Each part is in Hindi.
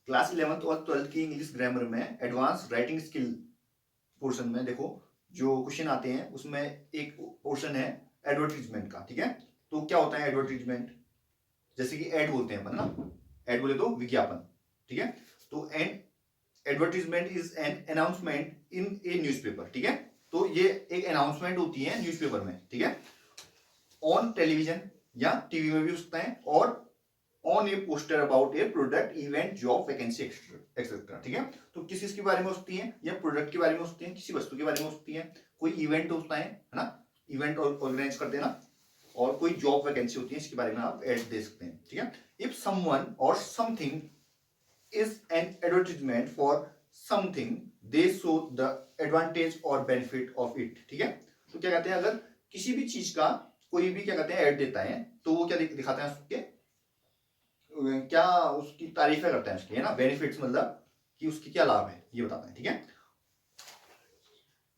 क्लास 11th और 12th की इंग्लिश ग्रामर में एडवांस राइटिंग स्किल पोर्शन में देखो जो क्वेश्चन आते हैं उसमें एक पोर्शन है एडवर्टीजमेंट का, ठीक है। तो क्या होता है एडवर्टीजमेंट, जैसे कि एड बोलते हैं अपन ना, एड बोले तो विज्ञापन, ठीक है। तो N advertisement is an announcement in a newspaper, ठीक है। तो ये एक अनाउंसमेंट होती है न्यूज़पेपर में, ठीक है, ऑन टेलीविजन या टीवी में भी हो सकता है, और on a poster about A product event job vacancy etcetera, ठीक है। तो किस चीज के बारे में हो सकती है, या प्रोडक्ट के बारे में हो सकती है, किसी वस्तु के बारे में हो सकती है, कोई इवेंट होता है ना, इवेंट ऑर्गेनाइज करते हैं ना, और कोई जॉब वैकेंसी होती है, इसके बारे में आप एड दे सकते हैं, ठीक है। इफ समवन और something is an advertisement for something they show the advantage और बेनिफिट ऑफ इट, ठीक है। तो क्या कहते हैं, अगर किसी भी चीज का कोई भी क्या कहते हैं एड देता है, तो वो क्या दिखाते हैं उसके, क्या उसकी तारीफें करते हैं उसकी, है ना, बेनिफिट्स, मतलब कि उसके क्या लाभ है ये बताते हैं, ठीक है।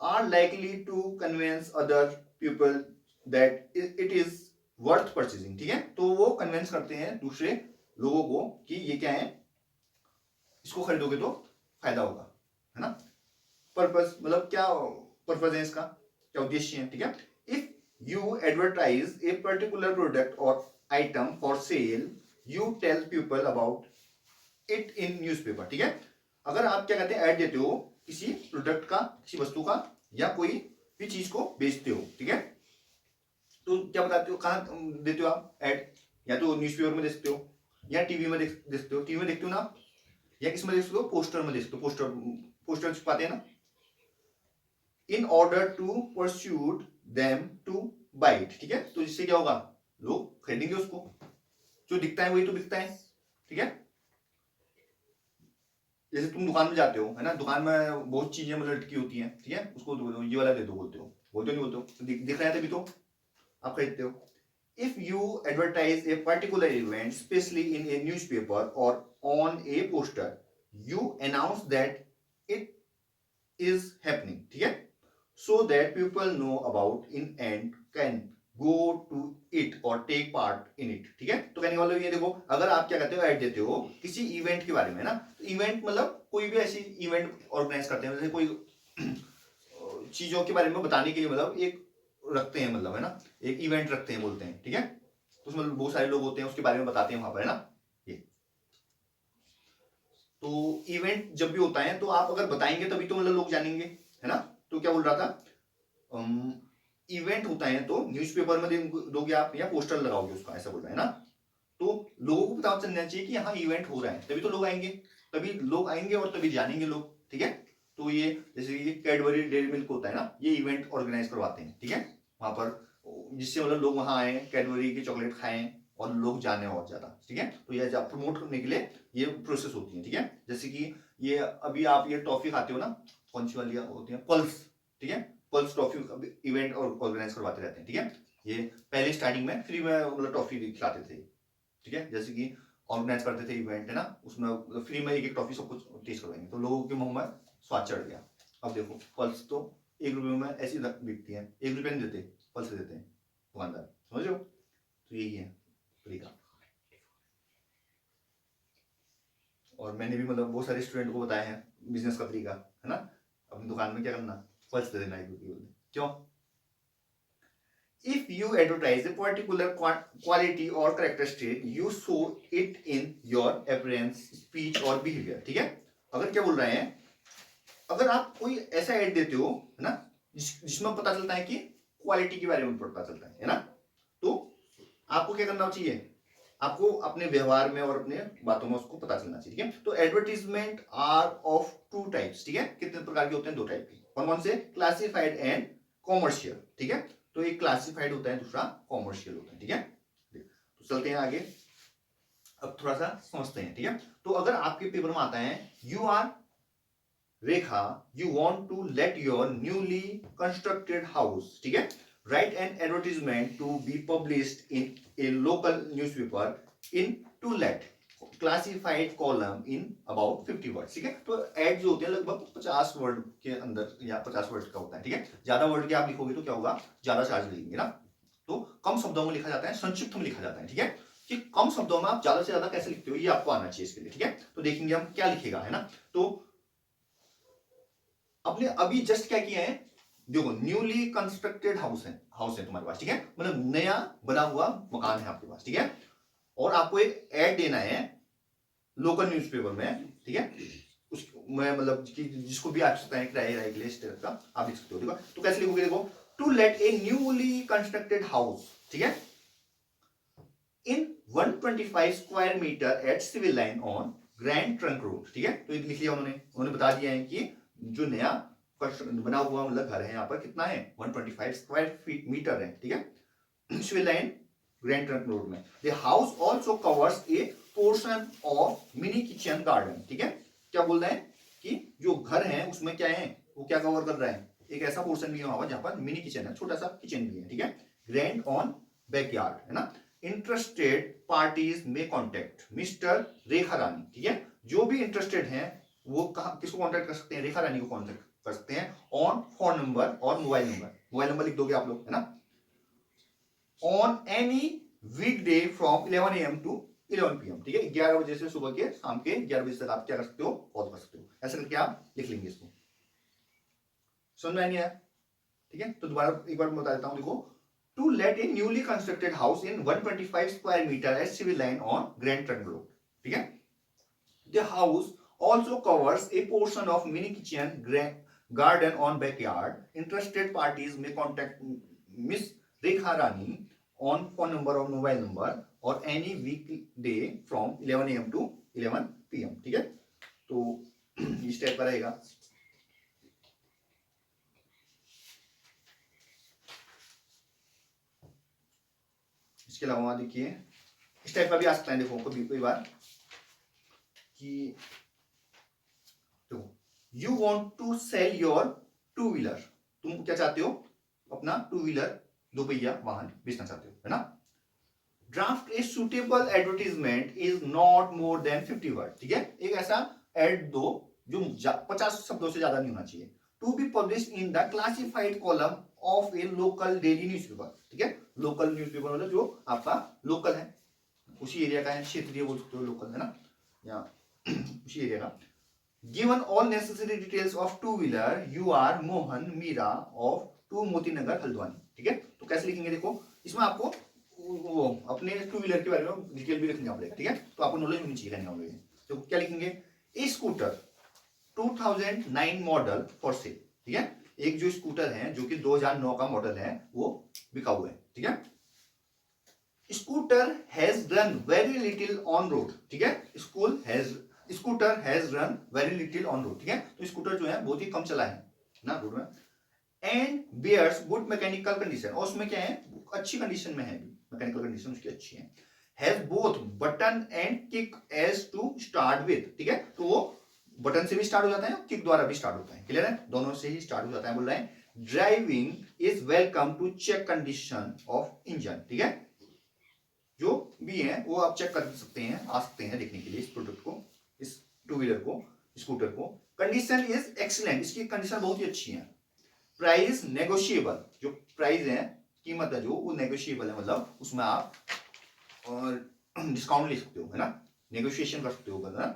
Are likely to convince other people that it is worth purchasing, ठीक है। तो वो कन्विंस करते हैं दूसरे लोगों को कि ये क्या है, इसको खरीदोगे तो फायदा होगा, है ना। पर्पस मतलब क्या पर्पस है इसका, क्या उद्देश्य है, ठीक है। If you advertise a particular product or item for sale, you tell people about it in newspaper, ठीक है। अगर आप क्या कहते हैं ऐड देते हो किसी प्रोडक्ट का, किसी वस्तु का, या कोई भी चीज को बेचते हो, ठीक है, तो क्या बताते हो, कहाँ देते हो आप ऐड, या तो न्यूज़पेपर में दे सकते हो, या टीवी में दे सकते हो, टीवी में देखते हो ना, या किस में देख सकते हो, पोस्टर में देख सकते हो, पोस्टर छुपाते हैं ना, in order to persuade them to buy it, ठीक है। तो इससे क्या होगा, लोग खरीदेंगे उसको, जो दिखता है वही तो बिकता है, ठीक है। जैसे तुम दुकान में जाते हो, है ना, दुकान में बहुत चीजें मतलब लटकी होती हैं, ठीक है, उसको ये वाला दे दो बोलते हो, नहीं बोलते हो, दिख रहा है तभी तो आप खरीदते हो। If you advertise a particular event specially in a newspaper or on a poster, you announce that it is happening, ठीक है, so that people know about in and can go to it or take part in it, ठीक है। तो कहने वाला ये देखो, अगर आप क्या कहते हो ऐड देते हो किसी इवेंट के बारे में ना, तो इवेंट मतलब कोई भी ऐसी इवेंट ऑर्गेनाइज करते हैं, जैसे कोई चीजों के बारे में बताने के लिए, मतलब एक रखते हैं, मतलब है ना, एक इवेंट रखते हैं बोलते हैं, ठीक है। तो उसमें बहुत सारे लोग होते हैं, उसके बारे में बताते हैं वहां पर, है ना। ये तो इवेंट जब भी होता है तो आप अगर बताएंगे तभी तो मतलब लोग जानेंगे, है ना। तो क्या बोल रहा था, इवेंट होता है तो न्यूज़पेपर में दोगे आप, या पोस्टर लगाओगे उसका, ऐसा बोल रहा है ना। तो लोगों को पता चलना चाहिए कि यहाँ इवेंट हो रहा है, तभी तो लोग आएंगे, तभी लोग आएंगे और तभी जानेंगे लोग, ठीक है। तो ये जैसे ये कैडबरी डेयरी मिल्क होता है ना, ये इवेंट ऑर्गेनाइज करवाते हैं, ठीक है, वहां पर, जिससे मतलब लोग वहां आए, कैडबरी की चॉकलेट खाएं और लोग जाने और ज्यादा, ठीक है। तो ये प्रमोट करने के लिए ये प्रोसेस होती है, ठीक है। जैसे कि ये अभी आप ये टॉफी खाते हो ना, कौन सी वाली होती है, पल्स, ठीक है, पल्स टॉफी इवेंट ऑर्गेनाइज करवाते रहते हैं, ठीक है। ये पहले स्टार्टिंग में फ्री में मतलब टॉफी खिलाते थे, ठीक है, जैसे कि ऑर्गेनाइज करते थे इवेंट, है ना, उसमें फ्री में एक टॉफी सब कुछ टेस्ट करवाएंगे, तो लोगों के मुंह में स्वाद चढ़ गया। अब देखो पल्स तो 1 रुपये में ऐसी बिकती है, 1 रुपये नहीं देते, पल्स देते हैं दुकानदार, समझ लो। तो यही है तरीका। और मैंने भी मतलब बहुत सारे स्टूडेंट को बताया है बिजनेस का तरीका, है ना, अपनी दुकान में क्या करना, पल्स दे देना 1 रुपये, क्यों। If you advertise a particular quality or characteristic, you show it in your appearance, speech और behavior, ठीक है। अगर क्या बोल रहे हैं, अगर आप कोई ऐसा ऐड देते हो, है ना, जिसमें पता चलता है कि क्वालिटी के बारे में पता चलता है ना, तो आपको क्या करना चाहिए, आपको अपने व्यवहार में और अपने बातों में उसको पता चलना चाहिए, ठीक है। तो एडवर्टीजमेंट आर ऑफ 2 टाइप्स, ठीक है, कितने प्रकार के होते हैं, 2 टाइप के, कौन से, क्लासिफाइड एंड कॉमर्शियल, ठीक है। तो एक क्लासिफाइड होता है, दूसरा कॉमर्शियल होता है, ठीक है। तो चलते हैं आगे, अब थोड़ा सा समझते हैं, ठीक है। तो अगर आपके पेपर में आता है, you are Rekha, you want to let your newly constructed house, ठीक है, write an advertisement to be published in a local newspaper in to let classified column in about 50 word, ठीक है। तो एड जो होते हैं लगभग 50 वर्ड के अंदर या 50 वर्ड का होता है, ठीक है। ज्यादा वर्ड के आप लिखोगे तो क्या होगा, ज्यादा चार्ज लगेंगे ना। तो कम शब्दों में लिखा जाता है, संक्षिप्त में लिखा जाता है, ठीक है। कि कम शब्दों में आप ज्यादा से ज्यादा कैसे लिखते हो, ये आपको आना चाहिए इसके लिए, ठीक है। तो देखेंगे हम क्या लिखेगा, है ना। तो अपने अभी जस्ट क्या किया है, देखो न्यूली कंस्ट्रक्टेड हाउस है तुम्हारे पास, ठीक है, मतलब नया बना हुआ मकान है आपके पास, ठीक है, और आपको एक ऐड देना है लोकल न्यूज़पेपर में, ठीक है, उस मैं मतलब जिसको भी आप सकते हैं किराए के लिए इस तरह का आप लिख सकते हो, ठीक है। तो कैसे लिखोगे, देखो, to let a newly constructed house, ठीक है, in 125 square metre at Civil Line on Grand trunk Road, ठीक है। तो ये लिख लिया उन्होंने बता दिया है कि जो नया बना हुआ मतलब घर है यहाँ पर कितना है, 125 स्क्वायर फीट मीटर है, ठीक है, civil line grand trunk road में। The house also covers a portion of mini kitchen garden, ठीक है। क्या बोल रहे हैं कि जो घर है उसमें क्या है, वो क्या कवर कर रहा है, एक ऐसा पोर्शन भी है वहां पर जहां पर मिनी किचन है, छोटा सा किचन भी है, ठीक है, ग्रैंड ऑन बैकयार्ड, है ना। इंटरेस्टेड पार्टीज में कॉन्टेक्ट मिस्टर रेखा रानी, ठीक है, जो भी इंटरेस्टेड हैं वो किसको कॉन्टेक्ट कर सकते हैं, रेखा रानी को कॉन्टेक्ट कर सकते हैं ऑन फोन नंबर और मोबाइल नंबर लिख दोगे आप लोग, है ना, on any weekday from 11 AM to 11 PM, ठीक है, 11 बजे से सुबह के शाम के 11 बजे तक आप क्या कर सकते हो, कॉल कर सकते हो, ऐसा करके आप लिख लेंगे इसको। समझ में नहीं आया, ठीक है। तो दोबारा एक बार बता देता हूं, देखो, to let a newly constructed house in 125 square metre at Civil Line on Grand trunk Road, ठीक है। The house also covers a portion of mini kitchen garden on backyard. Interested parties may contact Miss Rekha Rani on phone number or mobile number or any weekday from 11 AM to 11 PM, ठीक है। तो इस टाइप का रहेगा। इसके अलावा देखिए इस टाइप का भी आ सकता है, देखो कई बार कि you want to sell your two wheeler, तुम क्या चाहते हो, अपना टू व्हीलर दोपहिया वाहन बेचना चाहते हो, है ना। Draft A suitable advertisement is not more than 50 word, ठीक है, एक ऐसा एड दो जो 50 शब्दों से ज्यादा नहीं होना चाहिए, to be publish in the classified column of a local daily newspaper, ठीक है, लोकल न्यूज़पेपर मतलब जो आपका लोकल है, उसी एरिया का है, क्षेत्रीय बोल सकते हो लोकल, है ना, या उसी एरिया का। Given all necessary details of two-wheeler, you are Mohan Meera of two Moti Nagar Haldwani, ठीक है। तो कैसे लिखेंगे, देखो इसमें आपको वो अपने टू व्हीलर के बारे में डिटेल भी लिखनी पड़ेगा, ठीक है, तो आपको नॉलेज होनी चाहिए कहने वाले। तो क्या लिखेंगे, ए स्कूटर 2009 मॉडल फॉर सेल, ठीक है, एक जो स्कूटर है जो कि 2009 का मॉडल है वो बिका हुआ है, ठीक है। Scooter has run very little on road, ठीक है, scooter has run very little on road, ठीक है, तो स्कूटर जो है बहुत ही कम चला है ना रोड में, and bears good mechanical condition, और उसमें क्या है अच्छी कंडीशन में है, मैकेनिकल कंडीशन उसकी अच्छी है, has both button and kick as to start with, ठीक है, तो वो बटन से भी स्टार्ट हो जाता है, किक द्वारा भी स्टार्ट होता है, क्लियर है, दोनों से ही स्टार्ट हो जाता है, बोल रहे हैं। Driving is welcome to check condition of engine, ठीक है, जो भी है वो आप चेक कर सकते हैं, आ सकते हैं देखने के लिए इस प्रोडक्ट को, इस टू व्हीलर को, स्कूटर को। कंडीशन इज एक्सीलेंट, इसकी कंडीशन बहुत ही अच्छी है। प्राइस नेगोशिएबल, जो प्राइस है कीमत है जो वो नेगोशिएबल है, मतलब उसमें आप डिस्काउंट ले सकते हो, है ना, नेगोशिएशन कर सकते हो, है,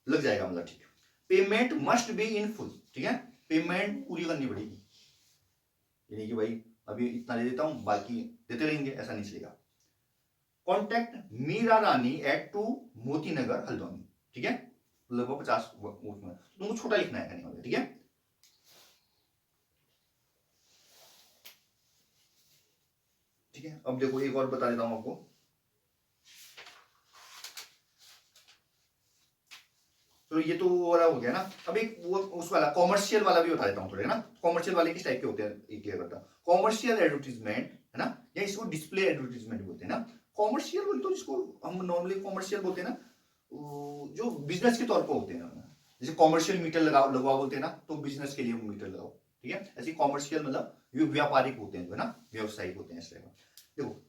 लग जाएगा मतलब, ठीक है। Payment must be in full, ठीक है, पेमेंट पूरी करनी पड़ेगी, यानी कि भाई अभी इतना दे देता हूं बाकी देते रहेंगे, ऐसा नहीं चलेगा। Contact Meera Rani at two Moti Nagar Haldwani, ठीक है, लगभग 50 में तुमको छोटा लिखना है कहने वाले, ठीक है। ठीक है, अब देखो एक और बता देता हूं आपको, तो ये तो वाला हो गया ना, अब एक वो उस वाला कॉमर्शियल वाला भी बता देता हूँ थोड़े ना, कॉमर्शियल वाले किस टाइप के होते हैं एक क्लियर करता हूं। कॉमर्शियल एडवर्टीजमेंट, है ना, या इसको डिस्प्ले एडवर्टीजमेंट बोलते हैं ना, कॉमर्शियल बोलते तो जिसको हम नॉर्मली कॉमर्शियल बोलते हैं ना, जो बिजनेस के तौर पर होते हैं ना, जैसे कॉमर्शियल मीटर लगवा बोलते हैं ना, तो बिजनेस के लिए मीटर लगाओ, ठीक है, ऐसे कॉमर्शियल मतलब ये व्यापारिक होते हैं, है ना, व्यवसायिक होते हैं इस टाइप का। देखो,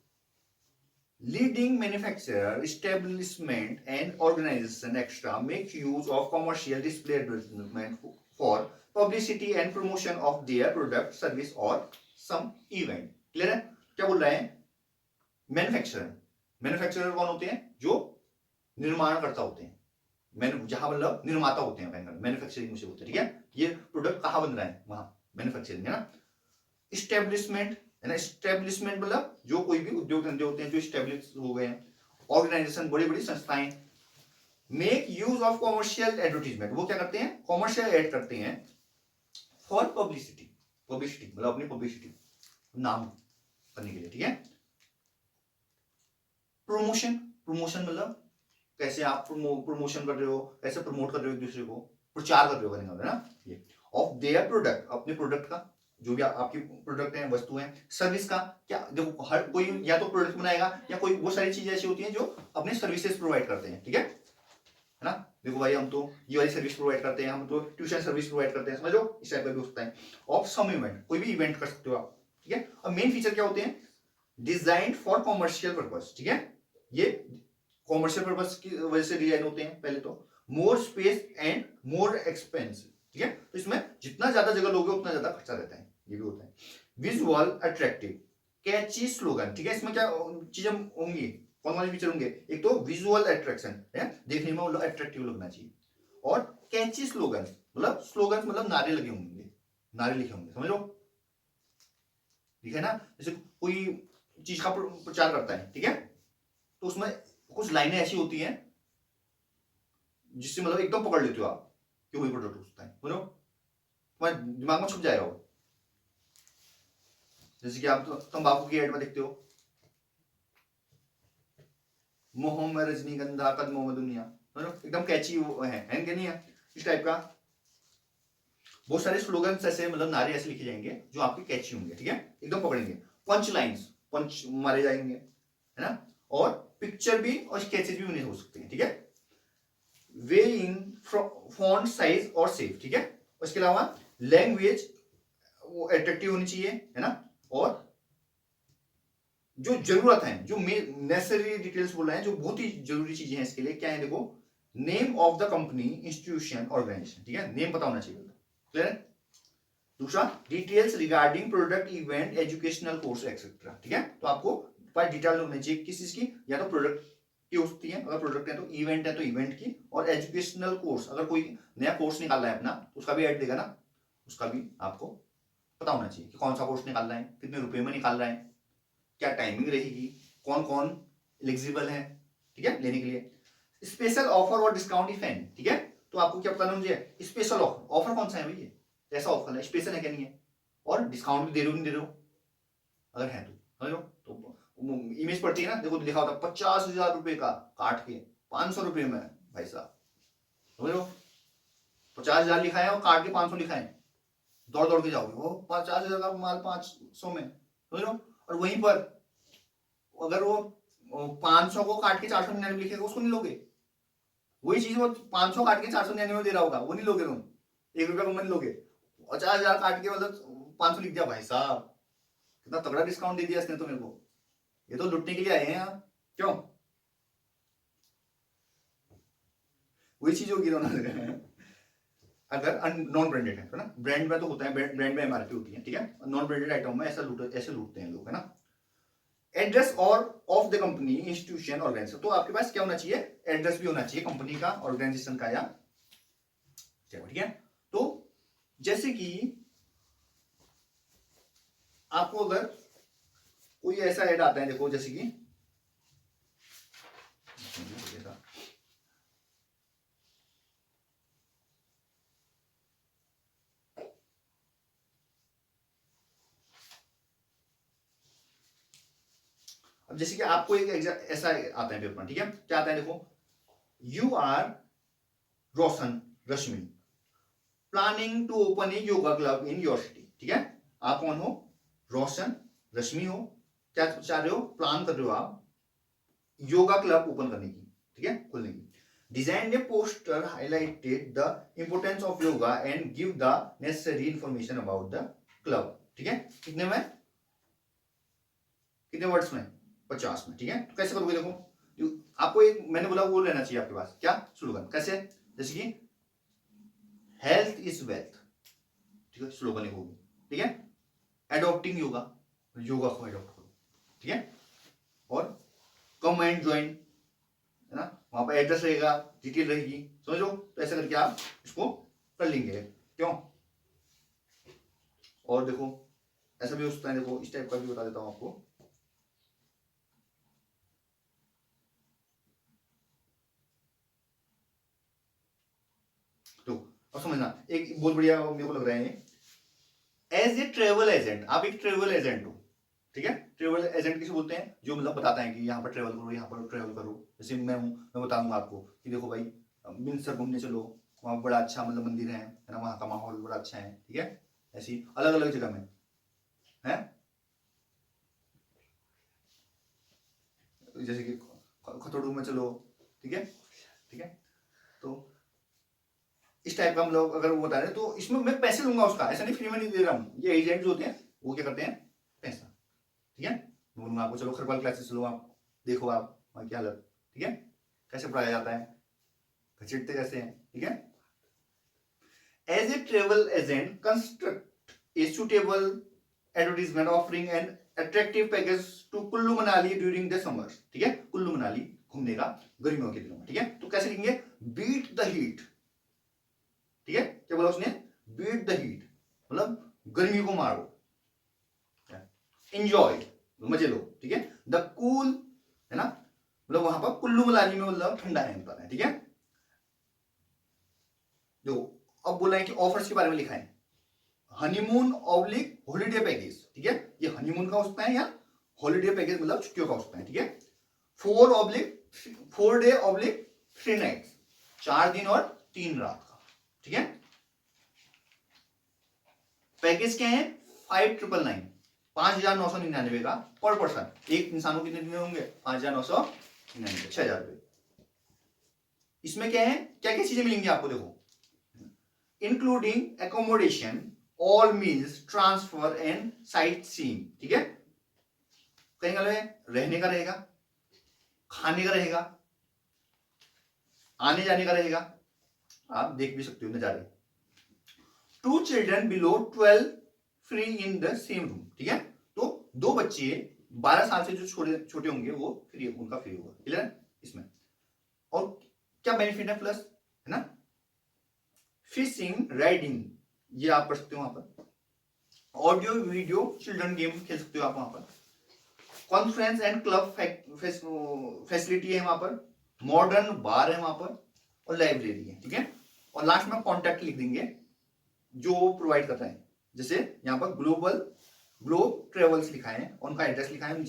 leading manufacturer, establishment and organization extra make use of commercial display advertisement for publicity and promotion of their product, service or some event, clear है, क्या बोल रहा है, मैन्युफैक्चरर, मैन्युफैक्चरर कौन होते हैं? जो निर्माणकर्ता होते हैं, जहां मतलब निर्माता होते हैं, मैन्युफैक्चरिंग से होते हैं, ठीक है। ये प्रोडक्ट कहाँ बन रहा है, वहां मैन्युफैक्चरिंग है ना। इस्टेब्लिशमेंट है ना, इस्टेब्लिशमेंट मतलब जो कोई भी उद्योग धंधे होते हैं जो इस्टेब्लिश हो गए हैं, ऑर्गेनाइजेशन, बड़ी बड़ी संस्थाएं। Make use of commercial advertisement, वो क्या करते हैं? कॉमर्शियल एड करते हैं फॉर पब्लिसिटी, पब्लिसिटी मतलब अपनी पब्लिसिटी, नाम करने के लिए, ठीक है। प्रमोशन, प्रमोशन मतलब कैसे आप प्रमोशन कर रहे हो, कैसे प्रमोट कर रहे हो एक दूसरे को, प्रचार कर रहे हो, करने का ना ये। ऑफ देयर प्रोडक्ट, अपने प्रोडक्ट का, जो भी आपकी प्रोडक्ट है, वस्तु है। सर्विस का क्या, देखो हर कोई या तो प्रोडक्ट बनाएगा या कोई वो सारी चीजें ऐसी होती हैं जो अपने सर्विसेज प्रोवाइड करते हैं, ठीक है ना। देखो भाई हम तो ये वाली सर्विस प्रोवाइड करते हैं, हम तो ट्यूशन सर्विस प्रोवाइड करते हैं, समझो इस टाइप का भी हो सकता है। ऑफ सम इवेंट, कोई भी इवेंट कर सकते हो आप, ठीक है। और मेन फीचर क्या होते हैं? डिजाइन फॉर कॉमर्शियल पर्पस, ठीक है। ये कॉमर्शियल पर्पस की वजह से डिजाइन होते हैं पहले तो। More space and more expensive, ठीक है। तो इसमें जितना ज्यादा जगह लोगे उतना ज्यादा खर्चा रहता है, ये भी होता है। विजुअल अट्रैक्टिव, कैची स्लोगन, ठीक है। इसमें क्या चीजें होंगी, कौन कौन से फीचर होंगे? एक तो विजुअल अट्रैक्शन है, देखने में मतलब अट्रैक्टिव लगना चाहिए। और कैची स्लोगन मतलब नारे लगे होंगे, नारे लिखे होंगे, समझ लो, ठीक है ना। जैसे कोई चीज का प्रचार करता है, ठीक है, तो उसमें कुछ लाइनें ऐसी होती हैं जिससे मतलब एकदम पकड़ लेते हो आप कि वही प्रोडक्ट हो सकता है, बोलो तुम्हारे दिमाग में छुप जाएगा वो। जैसे कि आप तंबाकू की एड में देखते हो, मोह में रजनीगंधा कदमों में दुनिया, एकदम कैची वो है कि नहीं है, इस टाइप का। बहुत सारे स्लोगन ऐसे मतलब नारे ऐसे लिखे जाएंगे जो आपके कैची होंगे, ठीक है, एकदम पकड़ेंगे। पंच लाइन्स, पंच मारे जाएंगे, है ना। और पिक्चर भी और स्केचेस भी उन्हें हो सकते हैं, ठीक है। वे इन फॉन्ट साइज और सेफ, ठीक है। उसके अलावा लैंग्वेज वो अट्रैक्टिव होनी चाहिए, है ना। और जो जरूरत है, जो नेसेसरी डिटेल्स बोल रहे हैं, जो बहुत ही जरूरी चीजें हैं इसके लिए, क्या है देखो, name of the company, institution, organisation, ठीक है, नेम पता होना चाहिए, क्लियर है। दूसरा, details regarding product, event, educational course etcetera, ठीक है। तो आपको पर डिटेल होनी चाहिए किस चीज की, या तो प्रोडक्ट की हो सकती है, अगर प्रोडक्ट है तो इवेंट की, और एजुकेशनल कोर्स, अगर कोई नया कोर्स निकाल रहा है अपना तो उसका भी ऐड देगा ना, उसका भी आपको पता होना चाहिए कि कौन सा कोर्स निकाल रहा है, कितने रुपए में निकाल रहा है, क्या टाइमिंग रहेगी, कौन कौन एलिजिबल है, ठीक है, लेने के लिए। स्पेशल ऑफर और डिस्काउंट इफ एनी, ठीक है। तो आपको क्या पता मुझे, स्पेशल ऑफर, ऑफर कौन सा है भैया, ऐसा ऑफर है, स्पेशल है क्या नहीं है, और डिस्काउंट भी दे रहे हो नहीं दे रहे हो, अगर है तो समझ लो। तो इमेज पड़ती है ना, देखो लिखा होता है 50,000 रुपए का काट के 500 रुपए में, भाई साहब समझ लो, 50,000 लिखा है और काट के 500 लिखा है, दौड़ दौड़ के जाओगे, वो 50,000 का माल 500 में, समझ लो। और वहीं पर अगर वो 500 को काट के 499 लिखेगा, उसको नहीं लोगे। वही चीज वो 500 काट के 499 दे रहा होगा, वो नहीं लोगे तुम, 1 रुपया कम नहीं लोगे। 50,000 काट के मतलब 500 लिख दिया, भाई साहब कितना तगड़ा डिस्काउंट दे दिया इसने तो मेरे को, ये तो लुटने के लिए आए हैं यहाँ, क्यों? वही चीज होगी दोनों। अगर नॉन ब्रांडेड है तो ना, ब्रांड में तो होता है, ब्रांड में एमआरपी होती है, ठीक है। नॉन ब्रांडेड आइटम में ऐसे लूटते हैं लोग, है ना। एड्रेस और of the company, institution, organisation, तो आपके पास क्या होना चाहिए, एड्रेस भी होना चाहिए कंपनी का, ऑर्गेनाइजेशन का, या ठीक है। तो जैसे कि आपको अगर कोई ऐसा ऐड आता है, देखो जैसे कि अब जैसे कि आपको एक ऐसा आता है पेपर, ठीक है, क्या आता है देखो, you are Roshan Rashmi planning to open a yoga club in your city, ठीक है। आप कौन हो, रोशन रश्मि हो, क्या चाह रहे हो, प्लान कर रहे हो आप योगा क्लब ओपन करने की, ठीक है, खोलने की। Design A poster highlighted the importance of yoga and give the necessary information about the club, ठीक है। कितने में, कितने वर्ड्स में, 50 में, ठीक है। तो कैसे करोगे देखो, आपको एक मैंने बोला वो रहना चाहिए आपके पास, क्या स्लोगन, कैसे, जैसे कि हेल्थ इज वेल्थ, ठीक है, स्लोगन एक होगी, ठीक है। एडॉप्टिंग योगा, योगा को एडॉप्ट करो, ठीक है। और कम एंड ज्वाइन, है ना, वहां पर एड्रेस रहेगा, डिटेल रहेगी, समझ लो। तो ऐसा करके आप इसको कर लेंगे, क्यों। और देखो ऐसा भी हो सकता है, देखो इस टाइप का भी बता देता हूं आपको। तो अब समझना, एक बहुत बढ़िया मेरे को लग रहा है, एज ए ट्रेवल एजेंट, आप एक ट्रेवल एजेंट हो, ठीक है। ट्रेवल एजेंट किसे बोलते हैं, जो मतलब बताता है कि यहाँ पर ट्रेवल करो, यहाँ पर ट्रेवल करो। जैसे मैं हूँ, मैं बताऊंगा आपको कि देखो भाई बिनसर घूमने चलो, वहाँ बड़ा अच्छा मतलब मंदिर है ना, वहाँ का माहौल बड़ा अच्छा है, ठीक है। ऐसी अलग अलग जगह में है, जैसे कि खतोड़ू में चलो, ठीक है, ठीक है। तो इस टाइप का मतलब अगर वो बता रहे तो इसमें मैं पैसे लूंगा उसका, ऐसा नहीं फ्री में नहीं दे रहा हूँ। ये एजेंट जो होते हैं वो क्या करते हैं, पैसा, ठीक है। मैं बोलूंगा आपको चलो खरपाल क्लासेस चलो, आप देखो आप वहाँ की हालत, ठीक है, कैसे पढ़ाया जाता है, घसीटते कैसे हैं, ठीक है। As a travel agent construct a suitable advertisement offering an attractive package to Kullu Manali during the summer, ठीक है। कुल्लू मनाली घूमने का गर्मियों के दिनों में, ठीक है। तो कैसे लिखेंगे, बीट द हीट, ठीक है। क्या बोला उसने, बीट द हीट मतलब गर्मी को मारो, इंजॉय मजे लो, ठीक है। द कूल, है ना, मतलब वहां पर कुल्लू मनाली में मतलब ठंडा है, ठीक है। देखो अब बोला है कि ऑफर्स के बारे में लिखा है, हनीमून ऑब्लिक हॉलीडे पैकेज, ठीक है। ये हनीमून का हो सकता है या हॉलीडे पैकेज मतलब छुट्टियों का हो सकता है, ठीक है। 4 डे ऑब्लिक 3 नाइट्स, 4 दिन और 3 रात का, ठीक है। पैकेज क्या है, 5999, 5999 का पर पर्सन। एक इंसान को कितने दिन होंगे, 5999, 6000 रुपए। इसमें क्या है, क्या क्या चीजें मिलेंगी आपको, देखो including accommodation, all meals, transfer and sight seeing, ठीक है। कहीं रहने का रहेगा, खाने का रहेगा, आने जाने का रहेगा, आप देख भी सकते हो नजारे। 2 children below 12 free in the same room, ठीक है। तो 2 बच्चे 12 साल से जो छोटे होंगे वो फ्री, उनका फ्री होगा, क्लियर है इसमें। और क्या बेनिफिट है प्लस, है ना, फिशिंग, राइडिंग, ये आप पढ़ सकते हो वहां पर। ऑडियो वीडियो चिल्ड्रन गेम खेल सकते हो आप वहां पर। कॉन्फ्रेंस एंड क्लब फैसिलिटी है वहां पर, मॉडर्न बार है वहां पर, और लाइब्रेरी है, ठीक है। और लास्ट में कॉन्टैक्ट लिख देंगे जो प्रोवाइड कर रहे हैं, जैसे यहाँ पर ग्लोब ट्रेवल्स लिखा है, उनका एड्रेस लिखा है।